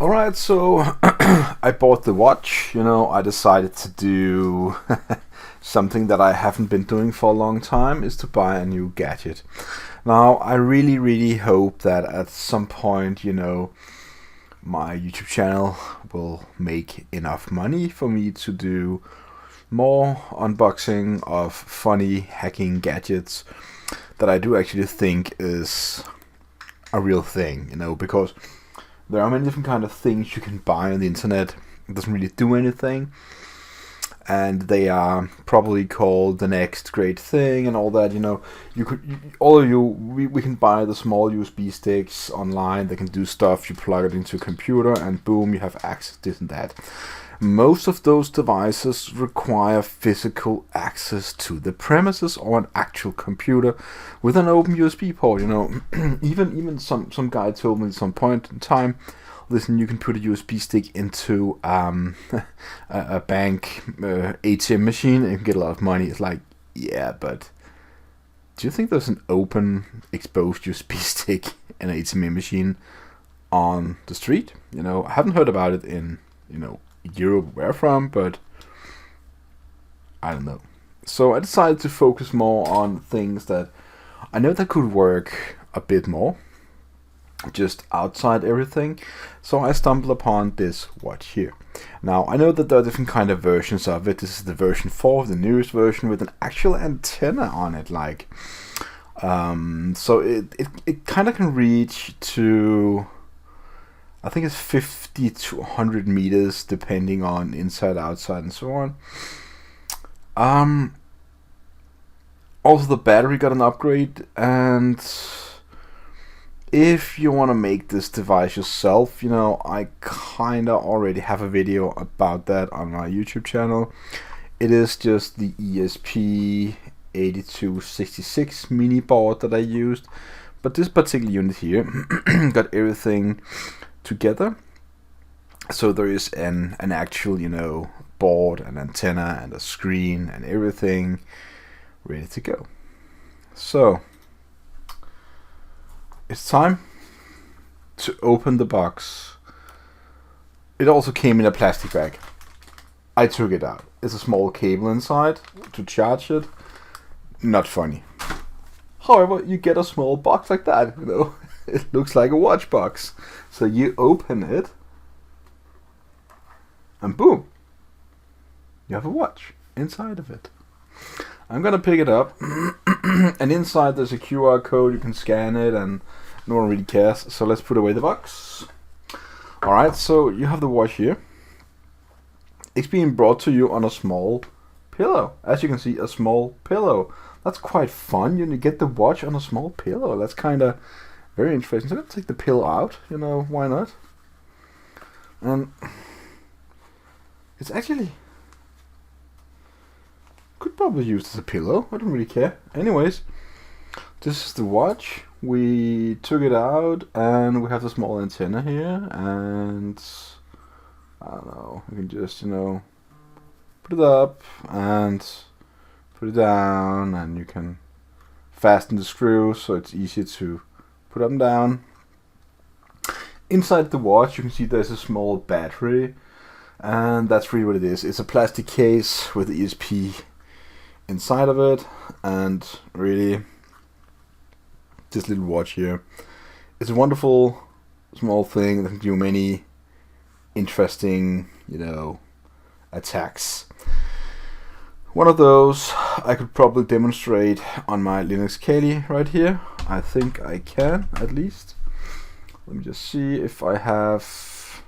Alright, so I bought the watch. I decided to do something that I haven't been doing for a long time, is to buy a new gadget. Now, I really, really hope that at some point, my YouTube channel will make enough money for me to do more unboxing of funny hacking gadgets that I do actually think is a real thing, because there are many different kind of things you can buy on the internet. It doesn't really do anything, and they are probably called the next great thing and all that. We can buy the small USB sticks online that can do stuff. You plug it into a computer and boom, you have access to this and that. Most of those devices require physical access to the premises or an actual computer with an open USB port. Even some guy told me at some point in time, listen, you can put a USB stick into a bank ATM machine and you can get a lot of money. It's like, yeah, but do you think there's an open exposed USB stick in an ATM machine on the street? I haven't heard about it in Europe where from, but I don't know. So I decided to focus more on things that I know that could work a bit more just outside everything. So I stumbled upon this watch here. Now I know that there are different kind of versions of it. This is the version 4, the newest version, with an actual antenna on it, so it kind of can reach to, I think it's 50 to 100 meters depending on inside, outside, and so on. Also the battery got an upgrade, and if you want to make this device yourself, I kinda already have a video about that on my YouTube channel. It is just the ESP8266 mini board that I used, but this particular unit here got everything together. So there is an actual, board, an antenna, and a screen, and everything ready to go. So it's time to open the box. It also came in a plastic bag. I took it out. It's a small cable inside to charge it. Not funny. However, you get a small box like that, It looks like a watch box. So you open it, and boom, you have a watch inside of it. I'm gonna pick it up, and inside there's a QR code. You can scan it, and no one really cares. So let's put away the box. Alright, so you have the watch here. It's being brought to you on a small pillow. As you can see, a small pillow. That's quite fun. You get the watch on a small pillow. That's kind of very interesting. So let's take the pillow out. Why not? And it's actually could probably use as a pillow. I don't really care. Anyways, this is the watch. We took it out, and we have the small antenna here, and I don't know. You can just put it up and put it down, and you can fasten the screw so it's easier to put up and down. Inside the watch you can see there's a small battery, and that's really what it is. It's a plastic case with the ESP inside of it, and really this little watch here is a wonderful small thing that can do many interesting attacks. One of those I could probably demonstrate on my Linux Kali right here. I think I can, at least. Let me just see if I have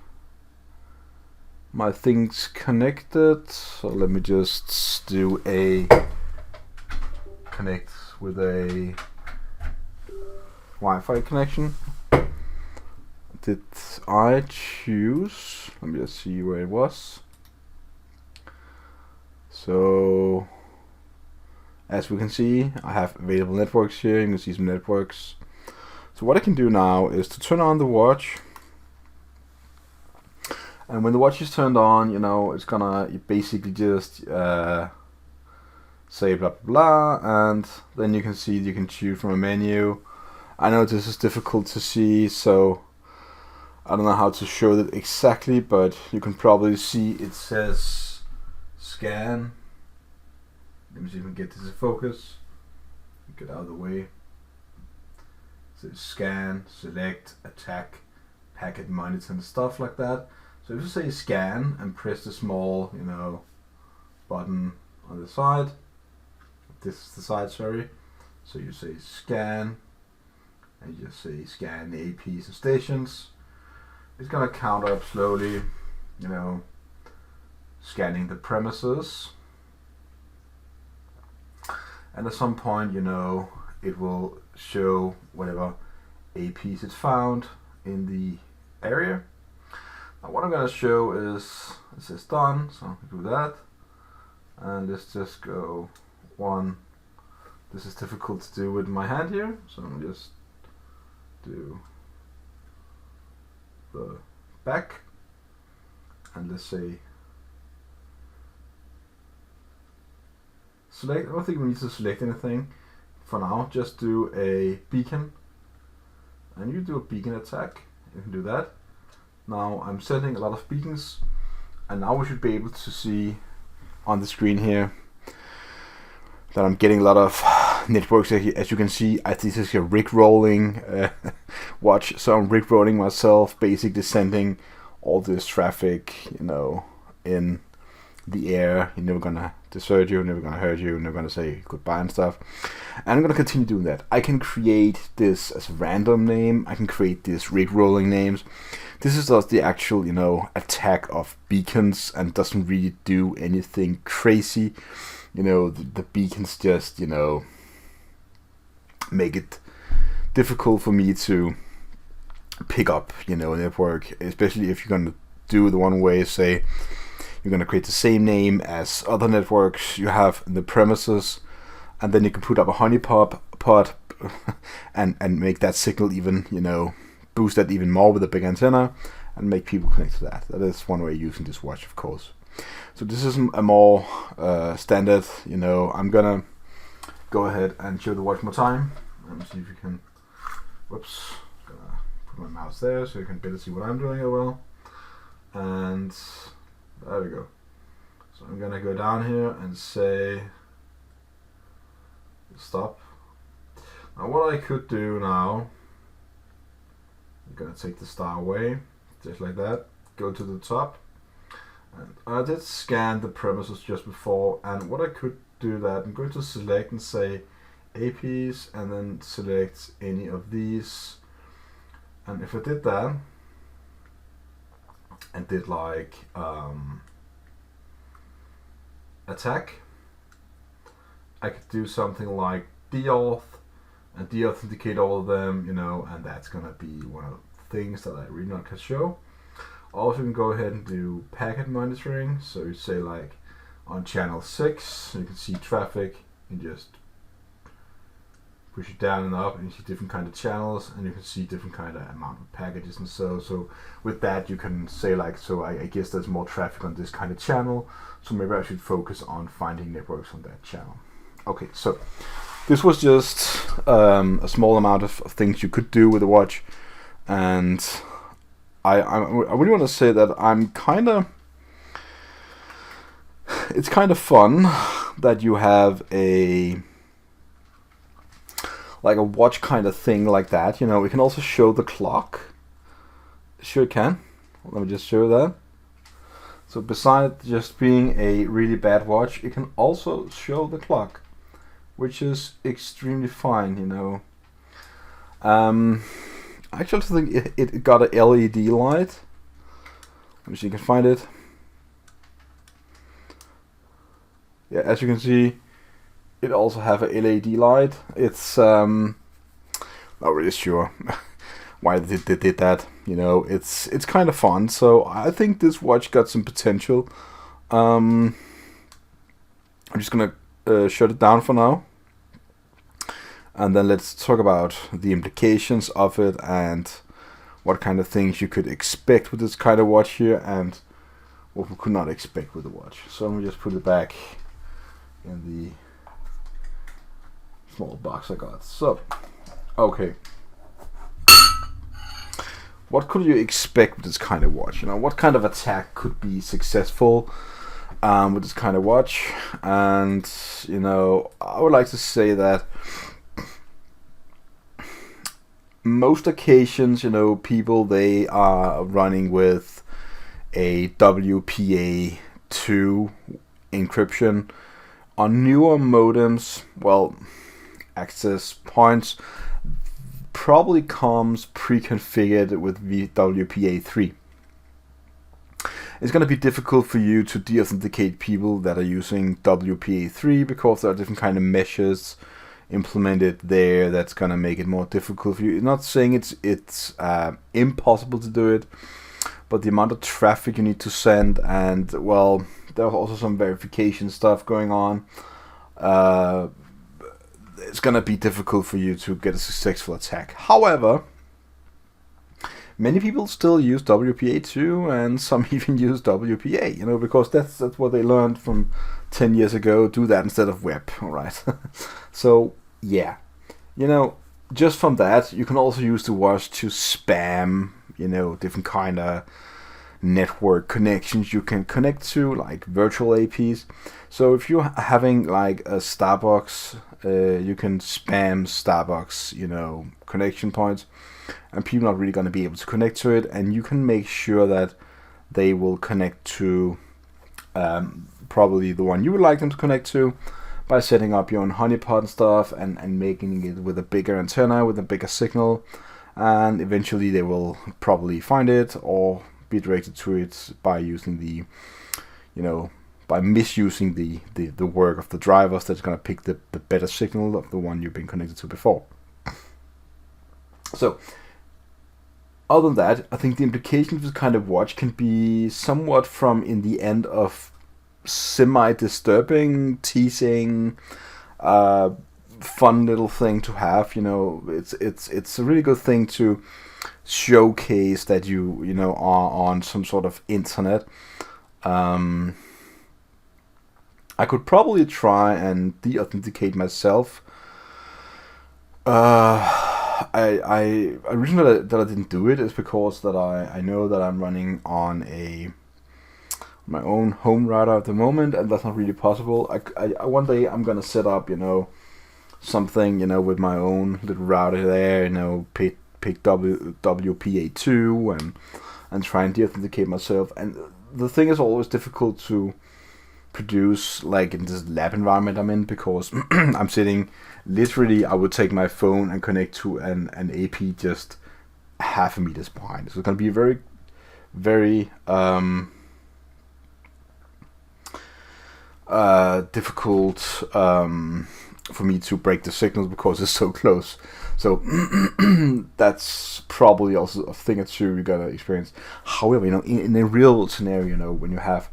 my things connected. So let me just do a connect with a Wi-Fi connection. Did I choose? Let me just see where it was. So as we can see, I have available networks here. You can see some networks. So what I can do now is to turn on the watch, and when the watch is turned on, it's gonna basically just say blah blah blah, and then you can see you can choose from a menu. I know this is difficult to see, so I don't know how to show that exactly, but you can probably see it says scan. Let me see if we can get this in focus. Get out of the way. It says scan, select, attack, packet monitor, and stuff like that. So if you say scan and press the small, button on the side, this is the side, sorry. So you say scan, and you just say scan the APs and stations. It's gonna count up slowly, scanning the premises. And at some point, it will show whatever APs it's found in the area. Now what I'm gonna show is, it says done, so I can do that. And let's just go one. This is difficult to do with my hand here, so I'm gonna just do the back, and let's say select. I don't think we need to select anything for now. Just do a beacon, and you do a beacon attack. You can do that. Now I'm setting a lot of beacons, and now we should be able to see on the screen here that I'm getting a lot of networks. As you can see, this is a Rick-rolling watch, so I'm Rick-rolling myself, basically sending all this traffic, in the air. You're never gonna desert you, never gonna hurt you, never gonna say goodbye and stuff. And I'm gonna continue doing that. I can create this as a random name. I can create these Rick-rolling names. This is just the actual, attack of beacons, and doesn't really do anything crazy. The beacons just, make it difficult for me to pick up, a network, especially if you're going to do the one way, say, you're going to create the same name as other networks you have in the premises, and then you can put up a honeypot pot and make that signal even, boost that even more with a big antenna and make people connect to that. That is one way of using this watch, of course. So this is a more standard, I'm gonna go ahead and show the watch more time. Let me see if you can, whoops, gonna put my mouse there so you can better see what I'm doing as well. And there we go. So I'm gonna go down here and say stop. Now what I could do now, I'm gonna take the star away, just like that, go to the top. And I did scan the premises just before, and what I could do that, I'm going to select and say APs, and then select any of these. And if I did that, and did like attack, I could do something like Deauther, and deauthenticate all of them, and that's gonna be one of the things that I really not can show. Also, you can go ahead and do packet monitoring. So you say like on channel 6, you can see traffic, and just push it down and up, and you see different kind of channels, and you can see different kind of amount of packages and so with that you can say like, so I guess there's more traffic on this kind of channel, so maybe I should focus on finding networks on that channel. Okay, so this was just a small amount of things you could do with the watch, and I really want to say that it's kind of fun that you have a watch kind of thing like that. We can also show the clock. Sure it can. Let me just show that. So besides just being a really bad watch, it can also show the clock, which is extremely fine, I actually think it got a LED light. Let me see if you can find it. Yeah, as you can see, it also have a LED light. It's not really sure why they did that. It's kind of fun. So I think this watch got some potential. I'm just gonna shut it down for now, and then let's talk about the implications of it and what kind of things you could expect with this kind of watch here and what we could not expect with the watch. So let me just put it back in the small box I got. So, okay. what could you expect with this kind of watch? What kind of attack could be successful with this kind of watch? And I would like to say that most occasions, people, they are running with a WPA2 encryption. On newer modems, well, access points probably comes pre-configured with WPA3. It's going to be difficult for you to deauthenticate people that are using WPA3 because there are different kind of meshes implemented there that's going to make it more difficult for you. I'm not saying it's impossible to do it, but the amount of traffic you need to send, and well, there's also some verification stuff going on. It's going to be difficult for you to get a successful attack. However, many people still use WPA2, and some even use WPA, because that's what they learned from 10 years ago. Do that instead of web, alright? So, yeah. Just from that, you can also use the watch to spam, different kind of network connections you can connect to, like virtual APs. So if you're having like a Starbucks, you can spam Starbucks, connection points, and people are not really going to be able to connect to it, and you can make sure that they will connect to probably the one you would like them to connect to by setting up your own honeypot and stuff, and making it with a bigger antenna, with a bigger signal, and eventually they will probably find it or be directed to it by using the, by misusing the work of the drivers that's going to pick the better signal of the one you've been connected to before. So, other than that, I think the implications of this kind of watch can be somewhat from in the end of semi-disturbing, teasing, fun little thing to have. It's a really good thing to showcase that you are on some sort of internet. I could probably try and deauthenticate myself. I reason that I didn't do it is because that I know that I'm running on my own home router at the moment, and that's not really possible. I one day I'm gonna set up something with my own little router there, pick WPA2 and try and deauthenticate myself. And the thing is always difficult to produce like in this lab environment I'm in, because I'm sitting literally, I would take my phone and connect to an AP just half a meter behind. So it's going to be very, very difficult for me to break the signals because it's so close. So that's probably also a thing or two you gotta experience. However, in a real scenario, when you have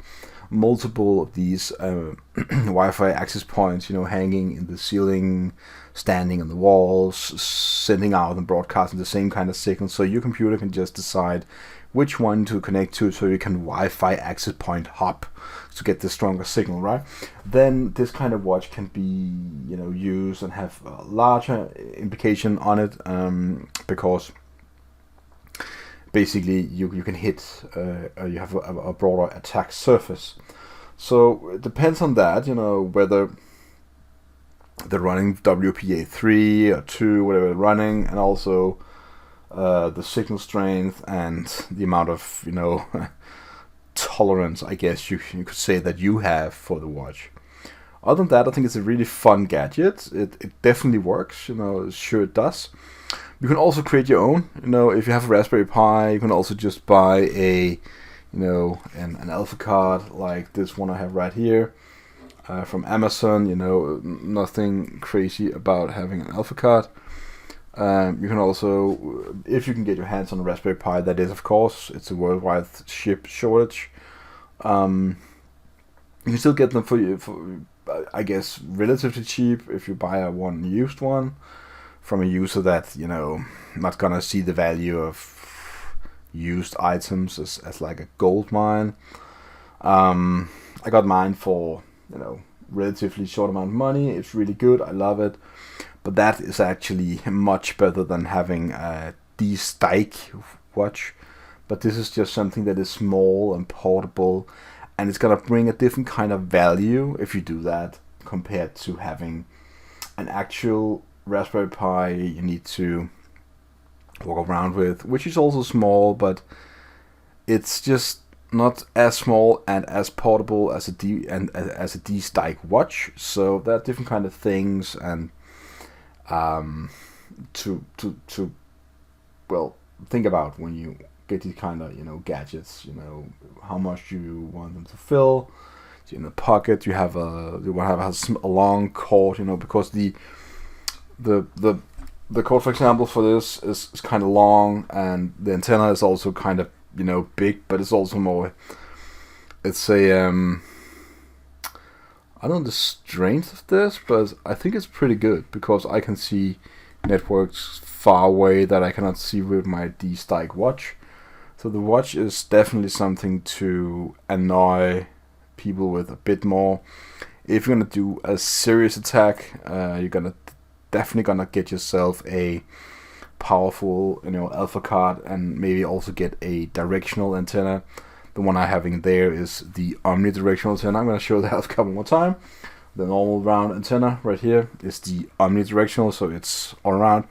multiple of these Wi-Fi access points, hanging in the ceiling, standing on the walls, sending out and broadcasting the same kind of signal, so your computer can just decide which one to connect to, so you can Wi-Fi access point hop to get the stronger signal, right? Then this kind of watch can be, used and have a larger implication on it, because basically you can hit, you have a broader attack surface. So it depends on that, whether they're running WPA3 or 2, whatever they're running, and also the signal strength and the amount of, tolerance, I guess you could say, that you have for the watch. Other than that, I think it's a really fun gadget. It definitely works, sure it does. You can also create your own, if you have a Raspberry Pi, you can also just buy an alpha card like this one I have right here from Amazon. Nothing crazy about having an alpha card. You can also, if you can get your hands on a Raspberry Pi, that is, of course, it's a worldwide chip shortage. You can still get them for I guess, relatively cheap if you buy a used one from a user that, not gonna see the value of used items as like a gold mine. I got mine for, relatively short amount of money. It's really good. I love it. But that is actually much better than having a Dstike watch, but this is just something that is small and portable, and it's gonna bring a different kind of value if you do that compared to having an actual Raspberry Pi you need to walk around with, which is also small, but it's just not as small and as portable as a Dstike Watch. So there are different kind of things, and to well, think about when you get these kind of, you know, gadgets. You know, how much you want them to fill. In the pocket, you want to have a long cord, you know, because the cord, for example, for this is kind of long, and the antenna is also kind of, you know, big, but it's also more, it's a I don't know the strength of this, but I think it's pretty good, because I can see networks far away that I cannot see with my Dstike Watch. So the watch is definitely something to annoy people with a bit more. If you're gonna do a serious attack, you're definitely gonna get yourself a powerful, you know, alpha card, and maybe also get a directional antenna. The one I'm having there is the omnidirectional antenna. I'm gonna show that a couple more time. The normal round antenna right here is the omnidirectional, so it's all around.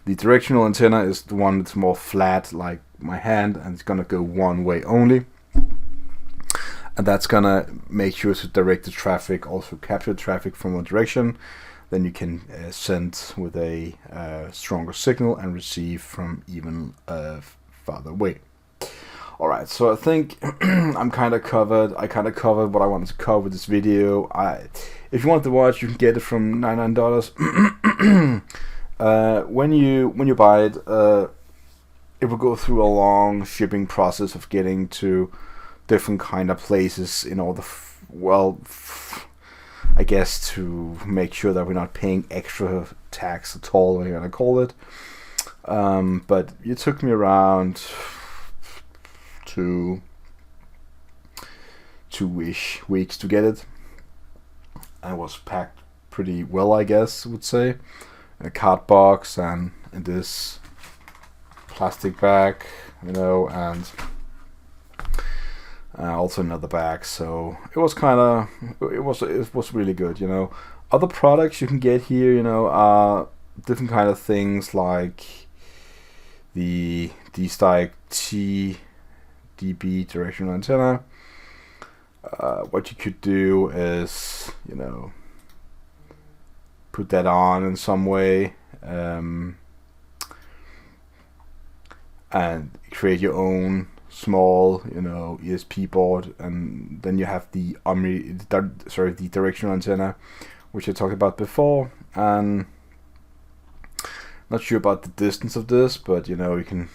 The directional antenna is the one that's more flat, like my hand, and it's gonna go one way only. And that's gonna make sure to direct the traffic, also capture traffic from one direction. Then you can send with a stronger signal and receive from even farther away. Alright, so I think I'm kind of covered. I kind of covered what I wanted to cover with this video. If you want the watch, you can get it from $99. When you buy it, it will go through a long shipping process of getting to different kind of places in order, I guess, to make sure that we're not paying extra tax at all, what you're gonna call it. But it took me around two-ish weeks to get it. And it was packed pretty well, I guess I would say, in a card box and in this plastic bag, you know, and also another bag. So it was really good, you know. Other products you can get here, you know, are different kind of things like the Dstike DB directional antenna. What you could do is, you know, put that on in some way, and create your own small, you know, ESP board, and then you have the directional antenna, which I talked about before. And not sure about the distance of this, but you know, you can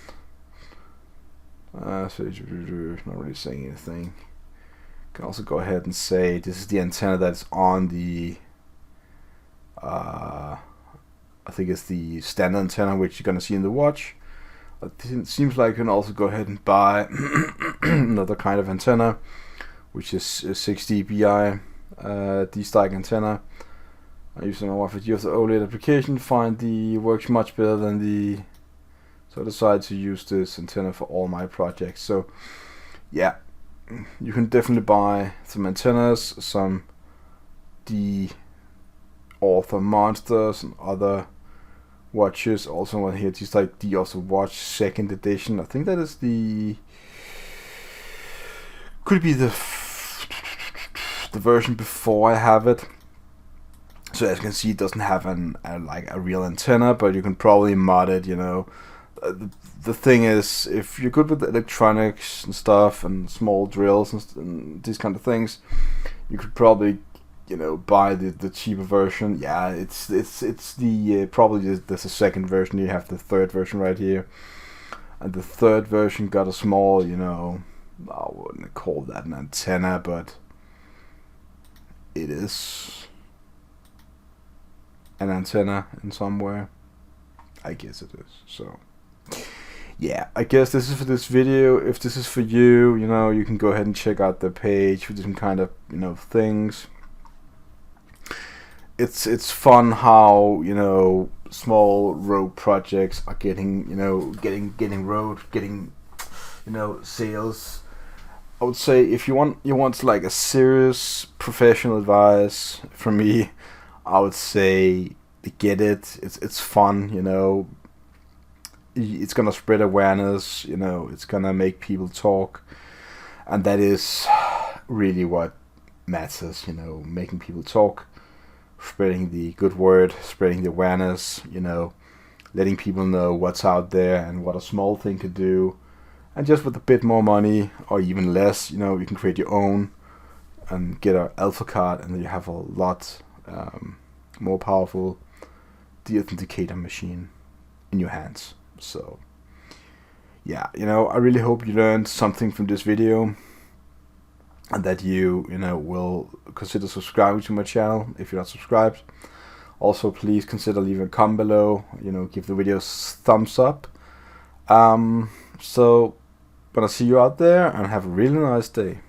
so it's not really saying anything. You can also go ahead and say this is the antenna that's on the I think it's the standard antenna, which you're gonna see in the watch. It seems like you can also go ahead and buy another kind of antenna, which is a 6 dBi Dstike antenna. I use my Deauther OLED application, find the works much better than the, so I decided to use this antenna for all my projects. So yeah, you can definitely buy some antennas, some Deauther monsters and other watches. Also one here, just like Deauther Watch 2nd edition. I think that is could be the version before I have it. So as you can see, it doesn't have a real antenna, but you can probably mod it, you know. The thing is, if you're good with electronics and stuff and small drills and these kind of things, you could probably, you know, buy the cheaper version. Yeah, it's the probably there's a second version. You have the third version right here, and the third version got a small, you know, I wouldn't call that an antenna, but it is an antenna in somewhere. I guess it is. So yeah, I guess this is for this video. If this is for you, you know, you can go ahead and check out the page for different kind of, you know, things. it's fun how, you know, small rogue projects are getting, you know, getting you know, sales. I would say if you want like a serious professional advice from me, I would say get it. It's fun, you know. It's gonna spread awareness, you know. It's gonna make people talk, and that is really what matters, you know. Making people talk, spreading the good word, spreading the awareness, you know, letting people know what's out there and what a small thing could do. And just with a bit more money, or even less, you know, you can create your own and get an alpha card, and then you have a lot more powerful deauthenticator machine in your hands. So yeah, you know, I really hope you learned something from this video, and that you know, will consider subscribing to my channel if you're not subscribed. Also, please consider leaving a comment below, you know, give the video a thumbs up. So, gonna see you out there, and have a really nice day.